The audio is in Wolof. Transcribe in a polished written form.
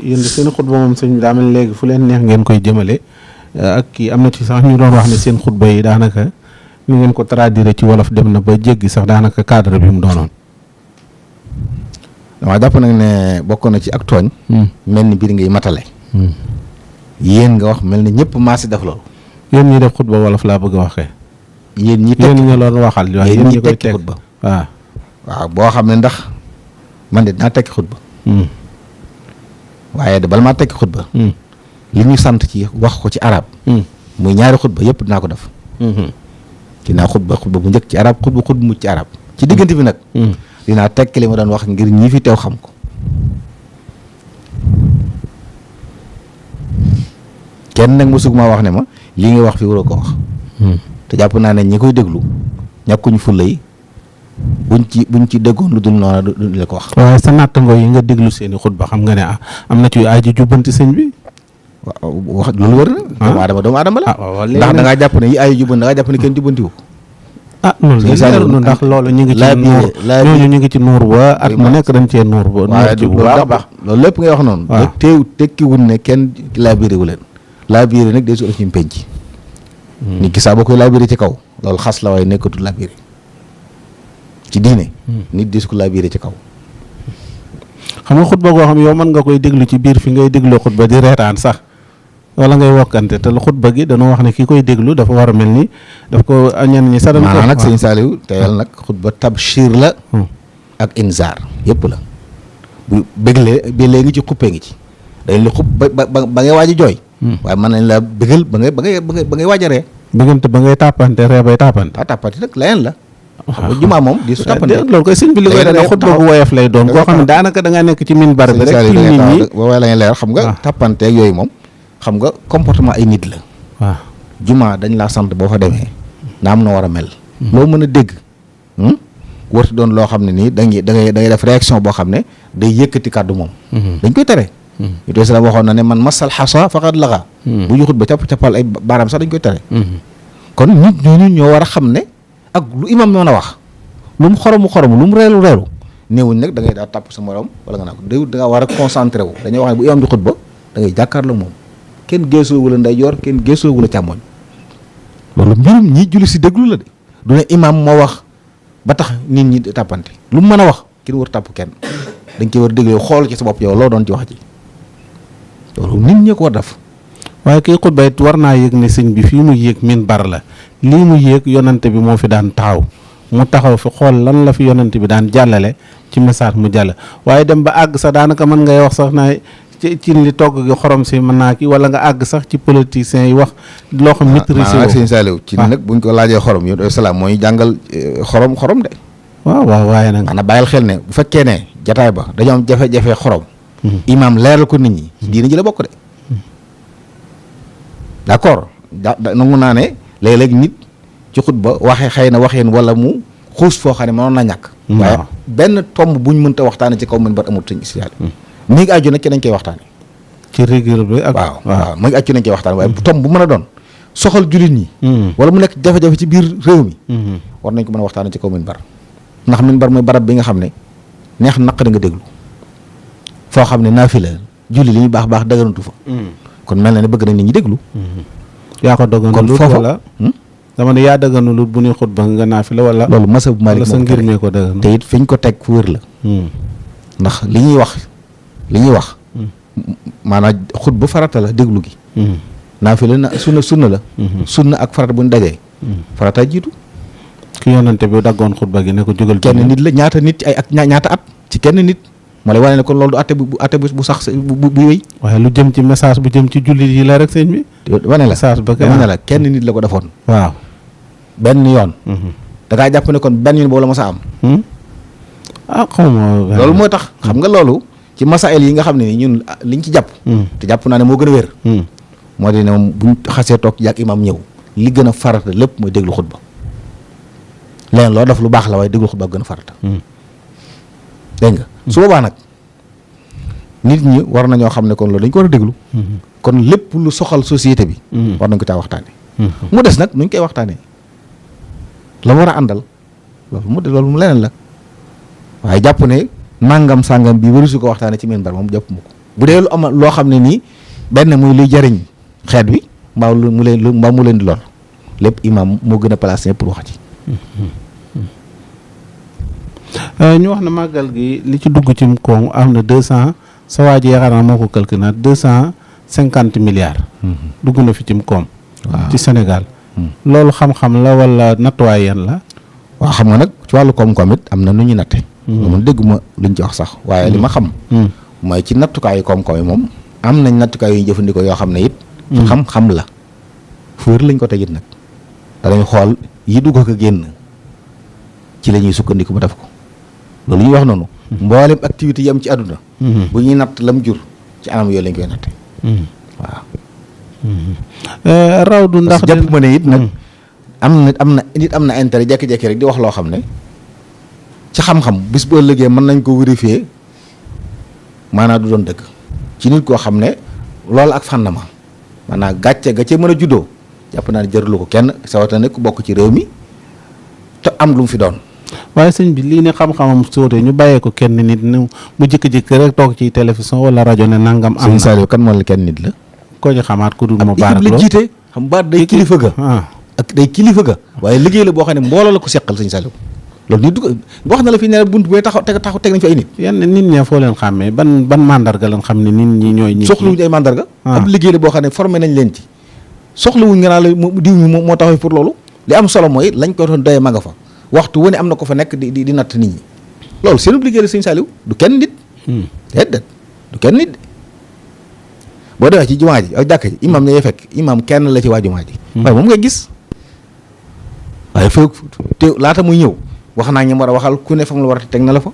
yéen seen xutba moom sëñ bi daa mel léegi fu leen neex ngeen koy jëmale ak kii am na ci sax ñu doon wax ne seen xutba yi daanaka ni ngeen ko traduire ci wolof dem na ba jéggi sax daanaka cadre bi mu doonoon. dama jàpp nag ne bokk na ci ak tooñ. mel ni biir ngay matale. yéen nga wax mel ni ñëpp maasi def loolu. yéen ñi def xutba wolof laa bëgg a waxee. yéen ñi tekki yéen ñi loon waxal waaye yéen ñi koy tekki xutba. waaw boo xam ne ndax man de dinaa tekki xutba. waaye de bala maa tekki xutba. li ñu sant ci wax ko ci arab. muy ñaari xutba yëpp dinaa ko def. dinaa xutba bu njëkk ci arab xutba mu ci arab. ci diggante bi nag. dinaa tekki li ma doon wax ngir ñi fi teew xam ko. kenn nag mosug maa wax ne ma lii nga wax fi waroo ko wax. te jàpp naa ne ñi koy déglu ñàkkuñu fulla yi buñ ci déggoon lu dul noonu du la ko wax. waaye sa nattangoo yi nga déglu seeni xutba xam nga ne am na ci aaju jubbanti sëñ bi. waaw wax loolu wër na. doomu aadama la. ndax da ngaa jàpp ne yi aaju jubbanti da ngaa jàpp ne kenn jubbantiwu. noonu ndax loolu ñu ngi ci nuur ñooñu ñu ngi ci nuur ba at mu nekk dañ cee nuur ba. waaye du bu baax a baax loolu lépp ngay wax noonu. waaw teew tekkiwul ne kenn laabiré wu leen. laabiré nag day su def ñu penc. nit ki saa boo koy laabiré ci kaw loolu xas la waaye nekkatul laabiré ci diine. nit di su ko laabiré ci kaw. xam nga xutba goo xam yow mën nga koy déglu ci biir fi ngay dégloo xutba di reetaan sax wala ngay wokkante te lu xutba gi dañoo wax ne ki koy déglu dafa war a mel ni daf ko ñenn ñi sax dañ ko maanaam nag sëñ Saliou teyal nag xutba tabshir la ak inzaar yëpp la bu béglee bi léegi ci xuppee ngi ci dañ la xub ba ngay waaj a jooy waaye mën nañ la bégal ba ngay waaj a ree bëggante ba ngay tàppante ree bay tàppante tàppante nag leneen la jumaa moom di su tàppante loolu koy sëñ bi li koy def xutba bu woyof lay doon koo xam ne daanaka da ngaa nekk ci minbar bi rek nit ñi waaye la ngay leer xam nga tàppanteeg yooyu moom xam nga comportement ay nit la. waaw jumaa dañ laa sant boo fa demee. naa am na war a mel. loo mën a dégg. warut doon loo xam ne nii da ngay def réaction boo xam ne day yëkkati kàddu moom. dañ koy tere. yu tey la waxoon na ne man masal xasa faqad laxa. bu ñu xut ba cappal ay baaraam sax dañ koy tere. kon nit ñooñu ñoo war a xam ne ak lu imam mën a wax lu mu xoromu lu mu reelu néewuñ nag da ngay daa tàpp sa morom wala nga naa ko déwut da nga war a concentré wu dañuy wax ne bu imam di xut ba da ngay jàkkaarloo moom. kenn geesoowu la ndeyjoor kenn geesoowu la càmmoñ loolu mbirum ñi julli si déglu la de du ne imaam moo wax ba tax nit ñi tàppante lu mu mën a wax kenn war tàpp kenn dañ koy war a déglu xool ci sa bopp yow loo doon ci wax ji loolu nit ñi ko war def. waaye kii xutba it war naa yëg ne sëñ bi fii mu yéeg minbar la lii mu yéeg yonante bi moo fi daan taxaw mu taxaw fi xool lan la fi yonante bi daan jàllale ci message mu jàll waaye dem ba àgg sax daanaka mën ngay wax sax na ci li togg gi xorom si mën naa kii wala nga àgg sax ci politiciens yi wax loo xam maîtrisé ak sëñ Saliou ci nag buñ ko laajee xorom yow doy salaam mooy jàngal xorom de waaw waaye nag maanaam bàyyil xel ne bu fekkee ne jataay ba dañoo am jafe-jafe xorom imaam leeral ko nit ñi diina ji la bokk de d'accord nangu naa ne léeg-léeg nit ci xutba waxee xëy na waxeen wala mu xuus foo xam ne mënoon na ñàkk waaye benn tomb buñ mënta waxtaane ci kaw mën bar amut sëñ Saliou mi ngi aju nag ci nañ koy waxtaane ci rigueur bi ak waaw mu ngi aju nañ koy waxtaane waaye tom bu mën a doon soxal jullit ñi wala mu nekk jafe-jafe ci biir réew mi war nañ ko mën a waxtaane ci kaw minbar ndax minbar mooy barab bi nga xam ne neex naqari nga déglu foo xam ne naafila julli li ñu baax daganatu fa kon mel na ne bëgg nañ nit ñi déglu yaa ko daganulut wala dama ne yaa daganulut bu ñuy xutba nga naafila wala loolu masa bu Maalik sa ngir mee ko dagan te it fi ñu ko teg fu wér la ndax li ñuy wax maanaam xutba farata la déglu gi naafila na sunna la sunna ak farata bu ñu dajee farata jiitu ki yonante bi daggoon xutba gi ne ko jógal kenn nit la ñaata nit ay ak ñaata at ci kenn nit moo lay wane ne kon loolu du atte bu sax bu wéy waaye lu jëm ci message bu jëm ci jullit yi la rek sëñ bi wane la message ba dama ne la kenn nit la ko defoon waaw benn yoon da ngaa jàpp ne kon benn yoon boobu la ma sa am xaw ma loolu mooy tax xam nga loolu ci masaayil yi nga xam ne ni ñun liñ ci jàpp te jàpp naa ne moo gën a wér moo di ne moom buñ xasee toog yàgg imaam ñëw li gën a farata lépp mooy déglu xutba leneen loo def lu baax la waaye déglu xutba gën a farata dégg nga su boobaa nag nit ñi war nañoo xam ne kon loolu dañ ko war a déglu kon lépp lu soxal société bi war nañ ko caa waxtaane mu des nag nuñ koy waxtaanee la war a àndal loolu mu leneen la waaye jàpp ne nangam sàngam bi waru su ko waxtaane ci minbar moom jàpp ma ko bu dee lu am loo xam ne nii benn muy luy jariñ xeet wi mbaa mu leen di lor lépp imam moo gën a placé pour wax ci. ñu wax na màggal gi li ci dugg ci koom am na 200 sa waa ji yaakaar naa moo ko calculé na 250 milliards. dugg na fi ci koom. waaw ci Sénégal. loolu xam-xam la wala nattuwaay yan la. waaw xam nga nag ci wàllu koom-koom it am na nu ñu natte. man dégguma luñ ci wax sax waaye li ma xam. mooy ci nattukaayu koom-koom yi moom am nañ nattukaay yu ñu jëfandikoo yoo xam ne it. xam-xam la fu wér lañ ko tegit nag danañ xool yi dugg ko génn ci la ñuy sukkandiku ba def ko loolu ñuy wax noonu. mboolem activité yi am ci àdduna. bu ñuy natt lam jur ci anam yooyu lañ koy natte. waaw. raw du ndax jàpp ma ne it nag am na intérêt jékki-jékki rek di wax loo xam ne ci xam-xam bis boo ëllëgee mën nañ ko vérifier maanaam du doon dëgg ci nit koo xam ne loolu ak fànn ma maanaam gàcce ga ca mën a juddoo jàpp naa ne jërlu ko kenn sawata ne ku bokk ci réew mi te am lu mu fi doon. waaye sëñ bi lii ne xam-xamam sóote ñu bàyyee ko kenn nit mu jékki-jékki rek toog ci télévision wala rajo ne nangam. am na sëñ Saliou kan moo la kenn nit la. ko ñu xamaat ku dul mu baar la jiite xam baat day kilifa ga. ak day kilifa ga. waaye liggéey la boo xam ne mbooloo la ko seqal sëñ Saliou loolu nit du ko wax na la fi ne bunt bu taxaw teg nañ fi ay nit. yan nit ña foo leen xàmmee ban mandarga lañ xam ne nit ñi ñooy. ñi soxlawuñ ay mandarga. ab liggéey la boo xam ne formé nañ leen ci. soxlawuñ nga naa la diw mi moo taxaw pour loolu li am solo mooy lañ ko doon doyee ma nga fa waxtu wu ne am na ko fa nekk di natt nit ñi loolu seen liggéey la sëñ Saliou du kenn nit. déedéet du kenn nit. boo demee ci jumaa ji ak jàkka ji imam ñooy fekk imam kenn la ci waa jumaa ji. waaye moom ngay gis waaye fekk te laata muy ñëw wax naa ñi war a waxal ku ne fa mu la war a teg na la fa.